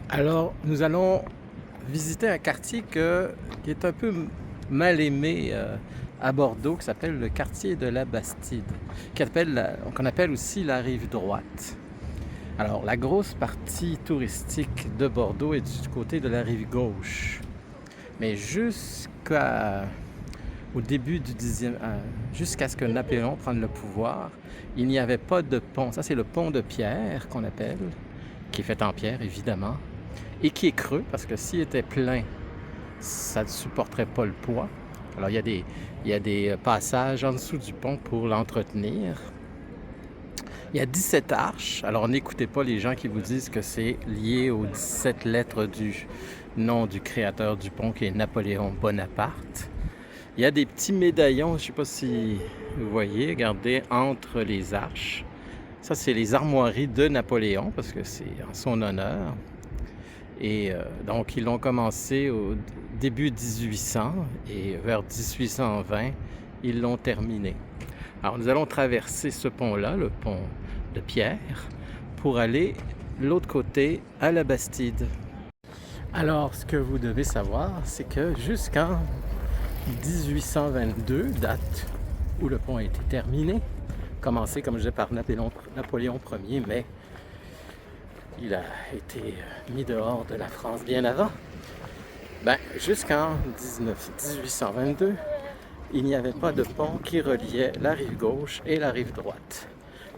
Alors, nous allons visiter un quartier qui est un peu mal aimé à Bordeaux, qui s'appelle le quartier de la Bastide, qu'on appelle aussi la rive droite. Alors, la grosse partie touristique de Bordeaux est du côté de la rive gauche. Mais au début du 10e, jusqu'à ce que Napoléon prenne le pouvoir, il n'y avait pas de pont. Ça, c'est le pont de pierre qu'on appelle, qui est fait en pierre, évidemment, et qui est creux, parce que s'il était plein, ça ne supporterait pas le poids. Alors, il y a des passages en dessous du pont pour l'entretenir. Il y a 17 arches. Alors, n'écoutez pas les gens qui vous disent que c'est lié aux 17 lettres du nom du créateur du pont, qui est Napoléon Bonaparte. Il y a des petits médaillons, je ne sais pas si vous voyez, regardez, entre les arches. Ça, c'est les armoiries de Napoléon, parce que c'est en son honneur. Et donc, ils l'ont commencé au début 1800 et vers 1820, ils l'ont terminé. Alors, nous allons traverser ce pont-là, le pont de pierre, pour aller de l'autre côté à la Bastide. Alors, ce que vous devez savoir, c'est que jusqu'en 1822, date où le pont a été terminé, commencé, comme je disais, par Napoléon Ier, mais il a été mis dehors de la France bien avant. Jusqu'en 1822, il n'y avait pas de pont qui reliait la rive gauche et la rive droite.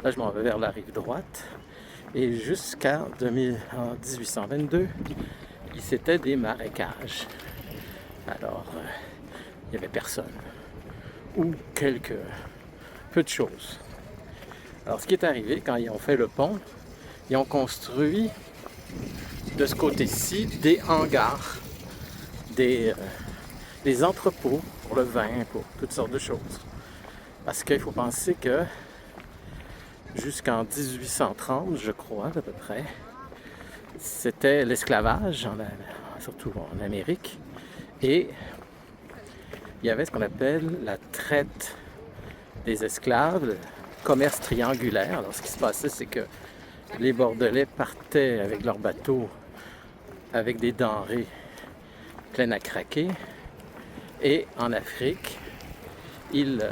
Là, je m'en vais vers la rive droite. Et jusqu'en 1822, c'était des marécages. Alors, il n'y avait personne. Ou peu de choses. Alors, ce qui est arrivé quand ils ont fait le pont, ils ont construit de ce côté-ci des hangars, des entrepôts pour le vin, pour toutes sortes de choses. Parce qu'il faut penser que jusqu'en 1830, je crois, à peu près, c'était l'esclavage, surtout en Amérique, et il y avait ce qu'on appelle la traite des esclaves, le commerce triangulaire. Alors, ce qui se passait, c'est que les Bordelais partaient avec leurs bateaux avec des denrées pleines à craquer, et en Afrique, ils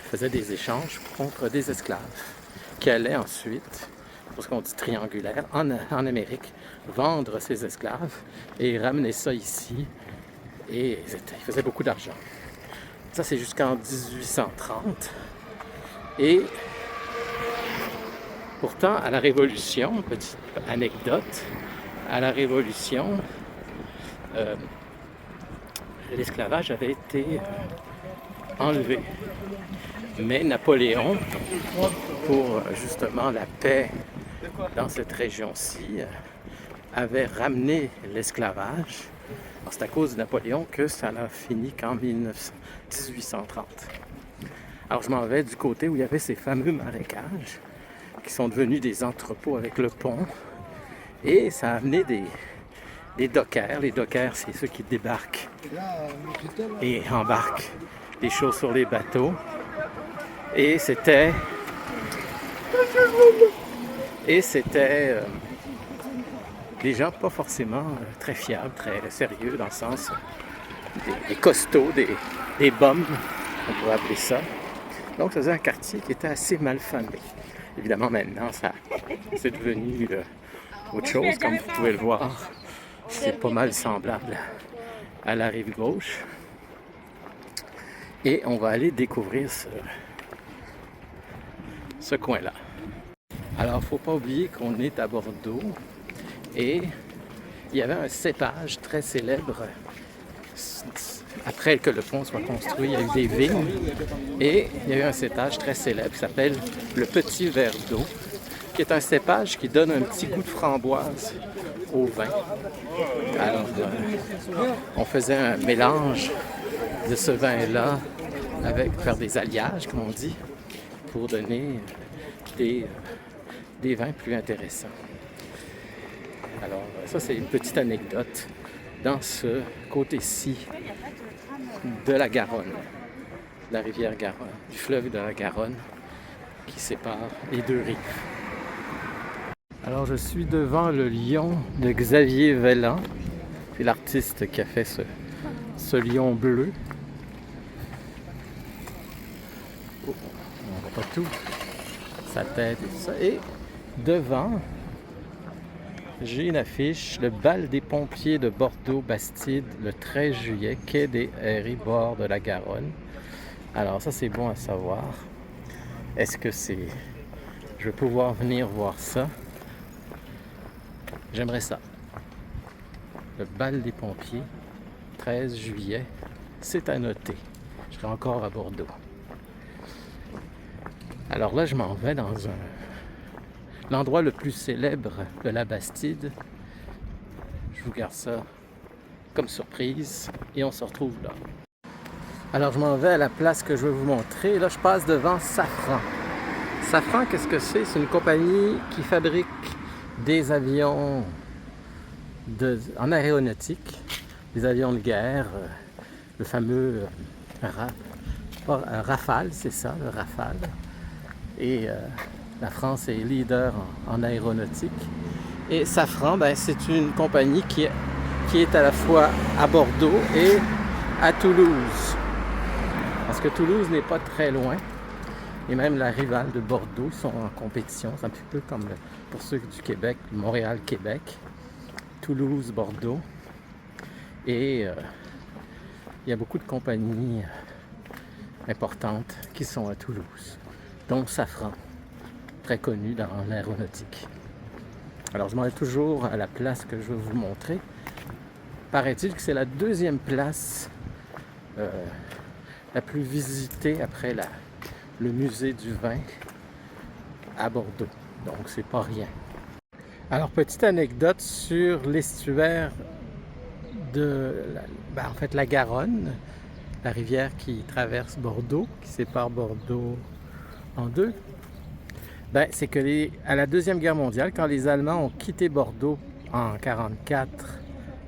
faisaient des échanges contre des esclaves qui allaient ensuite, pour ce qu'on dit triangulaire, en Amérique, vendre ces esclaves et ramener ça ici, et ils faisaient beaucoup d'argent. Ça, c'est jusqu'en 1830. Et pourtant, à la Révolution, petite anecdote, à la Révolution, l'esclavage avait été enlevé. Mais Napoléon, pour justement la paix dans cette région-ci, avait ramené l'esclavage. C'est à cause de Napoléon que ça n'a fini qu'en 1830. Alors je m'en vais du côté où il y avait ces fameux marécages qui sont devenus des entrepôts avec le pont. Et ça a amené des dockers. Les dockers, c'est ceux qui débarquent et embarquent des choses sur les bateaux. Et c'était des gens pas forcément très fiables, très sérieux, dans le sens des costauds, des bums, on pourrait appeler ça. Donc, ça faisait un quartier qui était assez mal famé. Évidemment, maintenant, c'est devenu autre chose, comme vous pouvez le voir. C'est pas mal semblable à la rive gauche. Et on va aller découvrir ce coin-là. Alors, il ne faut pas oublier qu'on est à Bordeaux et il y avait un cépage très célèbre. Après que le pont soit construit, il y a eu des vignes et il y a eu un cépage très célèbre qui s'appelle le Petit Verre d'eau, qui est un cépage qui donne un petit goût de framboise au vin. Alors, on faisait un mélange de ce vin-là faire des alliages, comme on dit, pour donner des vins plus intéressants. Alors, ça, c'est une petite anecdote dans ce côté-ci de la Garonne, de la rivière Garonne, du fleuve de la Garonne qui sépare les deux rives. Alors je suis devant le lion de Xavier Vellan. C'est l'artiste qui a fait ce lion bleu. Oh, on voit pas tout. Sa tête et tout ça. Et devant, j'ai une affiche, le bal des pompiers de Bordeaux-Bastide, le 13 juillet, quai des Herries, bord de la Garonne. Alors ça c'est bon à savoir. Est-ce que je vais pouvoir venir voir ça? J'aimerais ça. Le bal des pompiers, 13 juillet, c'est à noter. Je serai encore à Bordeaux. Alors là, je m'en vais dans l'endroit le plus célèbre de la Bastide. Je vous garde ça comme surprise et on se retrouve là. Alors je m'en vais à la place que je vais vous montrer. Là, je passe devant Safran. Safran, qu'est-ce que c'est? C'est une compagnie qui fabrique des avions en aéronautique, des avions de guerre, le fameux Rafale, c'est ça, le Rafale. Et la France est leader en aéronautique. Et Safran, c'est une compagnie qui est à la fois à Bordeaux et à Toulouse. Parce que Toulouse n'est pas très loin. Et même la rivale de Bordeaux, ils sont en compétition. C'est un petit peu comme pour ceux du Québec, Montréal-Québec, Toulouse-Bordeaux. Et il y a beaucoup de compagnies importantes qui sont à Toulouse, dont Safran, très connu dans l'aéronautique. Alors je m'en vais toujours à la place que je vais vous montrer. Paraît-il que c'est la deuxième place la plus visitée après le musée du vin à Bordeaux. Donc c'est pas rien. Alors petite anecdote sur l'estuaire de la Garonne, la rivière qui traverse Bordeaux, qui sépare Bordeaux en deux. C'est que à la Deuxième Guerre mondiale, quand les Allemands ont quitté Bordeaux en 1944,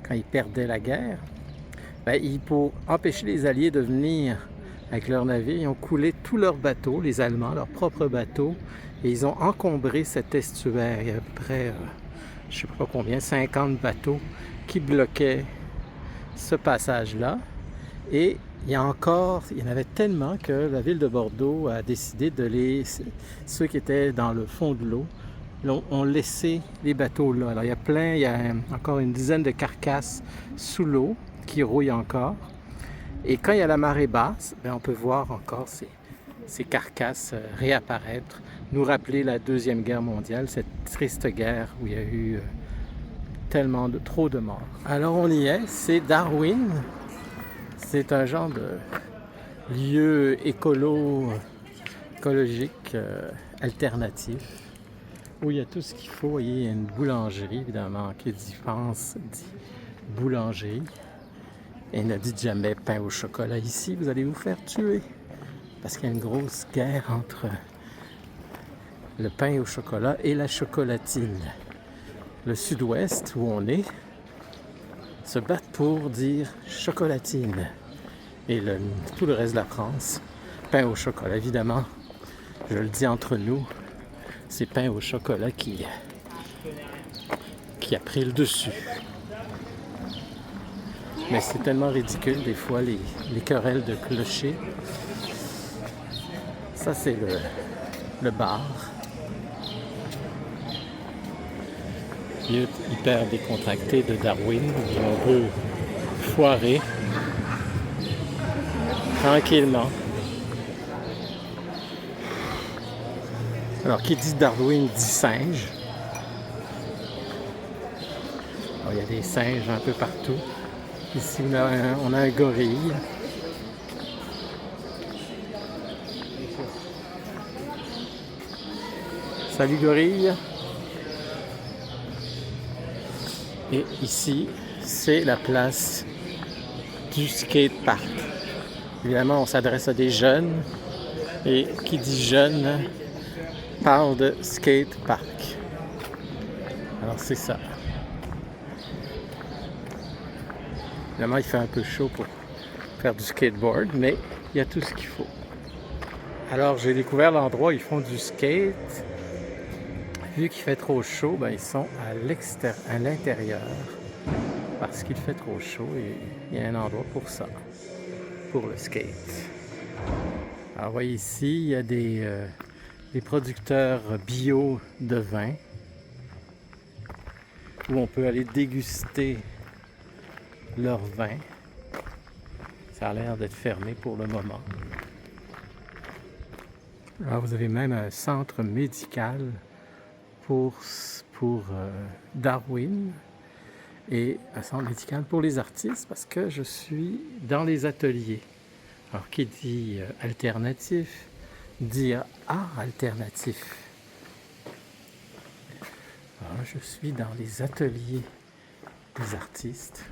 quand ils perdaient la guerre, pour empêcher les Alliés de venir avec leurs navires, ils ont coulé tous leurs bateaux, les Allemands, leurs propres bateaux, et ils ont encombré cet estuaire. Il y a à peu près, je ne sais pas combien, 50 bateaux qui bloquaient ce passage-là. Et il y en avait tellement que la ville de Bordeaux a décidé ceux qui étaient dans le fond de l'eau, ont laissé les bateaux là. Alors il y a encore une dizaine de carcasses sous l'eau qui rouillent encore. Et quand il y a la marée basse, on peut voir encore ces carcasses réapparaître, nous rappeler la Deuxième Guerre mondiale, cette triste guerre où il y a eu trop de morts. Alors on y est, c'est Darwin. C'est un genre de lieu écologique alternatif où il y a tout ce qu'il faut. Il y a une boulangerie, évidemment, qui dit boulangerie. Et ne dites jamais pain au chocolat ici, vous allez vous faire tuer. Parce qu'il y a une grosse guerre entre le pain au chocolat et la chocolatine. Le sud-ouest, où on est, se battent pour dire chocolatine. Et tout le reste de la France, pain au chocolat. Évidemment, je le dis entre nous, c'est pain au chocolat qui a pris le dessus. Mais c'est tellement ridicule, des fois, les querelles de clochers. Ça, c'est le bar. Lieu hyper décontracté de Darwin, où on peut foirer tranquillement. Alors, qui dit Darwin dit singe. Alors, il y a des singes un peu partout. Ici, on a un gorille. Salut gorille. Et ici, c'est la place du skatepark. Évidemment, on s'adresse à des jeunes. Et qui dit jeune parle de skatepark. Alors, c'est ça. Évidemment, il fait un peu chaud pour faire du skateboard, mais il y a tout ce qu'il faut. Alors, j'ai découvert l'endroit où ils font du skate. Vu qu'il fait trop chaud, ben, ils sont à l'intérieur parce qu'il fait trop chaud et il y a un endroit pour ça, pour le skate. Alors, vous voyez ici, il y a des producteurs bio de vin où on peut aller déguster leur vin. Ça a l'air d'être fermé pour le moment. Alors, vous avez même un centre médical pour Darwin et un centre médical pour les artistes parce que je suis dans les ateliers. Alors, qui dit alternatif, dit art alternatif. Alors, je suis dans les ateliers des artistes.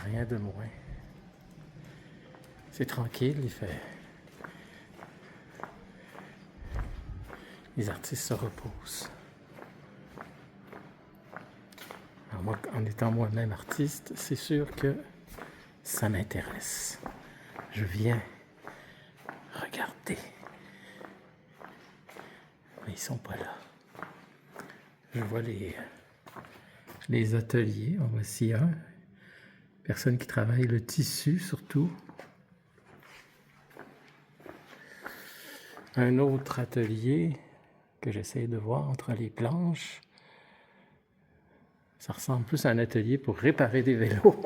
Rien de moins. C'est tranquille, il fait. Les artistes se reposent. Alors moi, en étant moi-même artiste, c'est sûr que ça m'intéresse. Je viens regarder. Mais ils sont pas là. Je vois les ateliers. En voici un. Personne qui travaille le tissu surtout. Un autre atelier que j'essaie de voir entre les planches. Ça ressemble plus à un atelier pour réparer des vélos.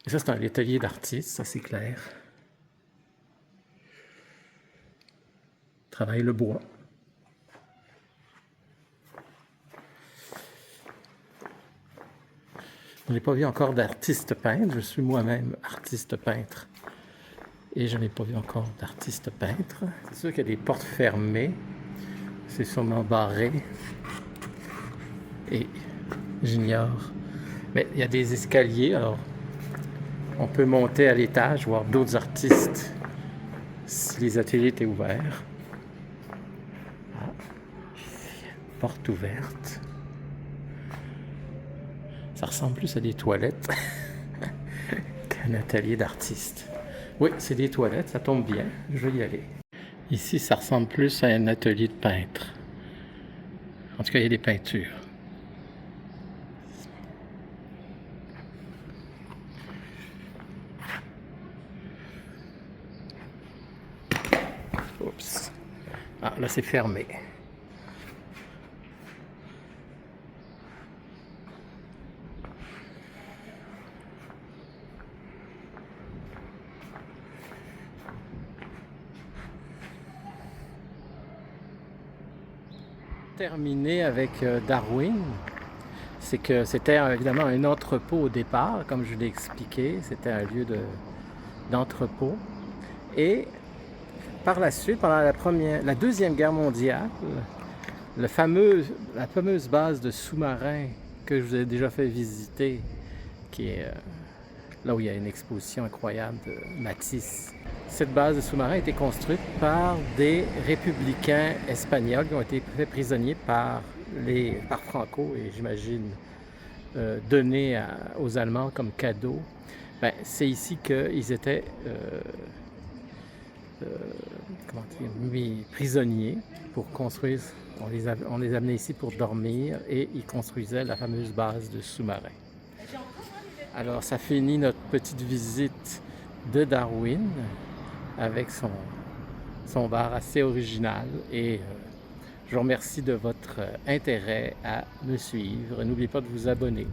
Et ça, c'est un atelier d'artiste, ça c'est clair. Travaille le bois. Je n'ai pas vu encore d'artiste peintre. Je suis moi-même artiste peintre. Et je n'ai pas vu encore d'artiste peintre. C'est sûr qu'il y a des portes fermées. C'est sûrement barré. Et j'ignore. Mais il y a des escaliers, alors on peut monter à l'étage, voir d'autres artistes si les ateliers étaient ouverts. Ah, porte ouverte. Ça ressemble plus à des toilettes qu'un atelier d'artiste. Oui, c'est des toilettes, ça tombe bien, je vais y aller. Ici, ça ressemble plus à un atelier de peintre. En tout cas, il y a des peintures. Oups. Ah, là, c'est fermé. Terminé avec Darwin, c'est que c'était évidemment un entrepôt au départ, comme je l'ai expliqué, c'était un lieu d'entrepôt. Et par la suite, pendant la Deuxième Guerre mondiale, la fameuse base de sous-marins que je vous ai déjà fait visiter, qui est là où il y a une exposition incroyable de Matisse. Cette base de sous-marins a été construite par des républicains espagnols qui ont été faits prisonniers par Franco et j'imagine donnés aux Allemands comme cadeau. Ben, c'est ici qu'ils étaient mis prisonniers pour construire. On les amenait ici pour dormir et ils construisaient la fameuse base de sous-marins. Alors, ça finit notre petite visite de Darwin avec son bar assez original et je vous remercie de votre intérêt à me suivre. N'oubliez pas de vous abonner.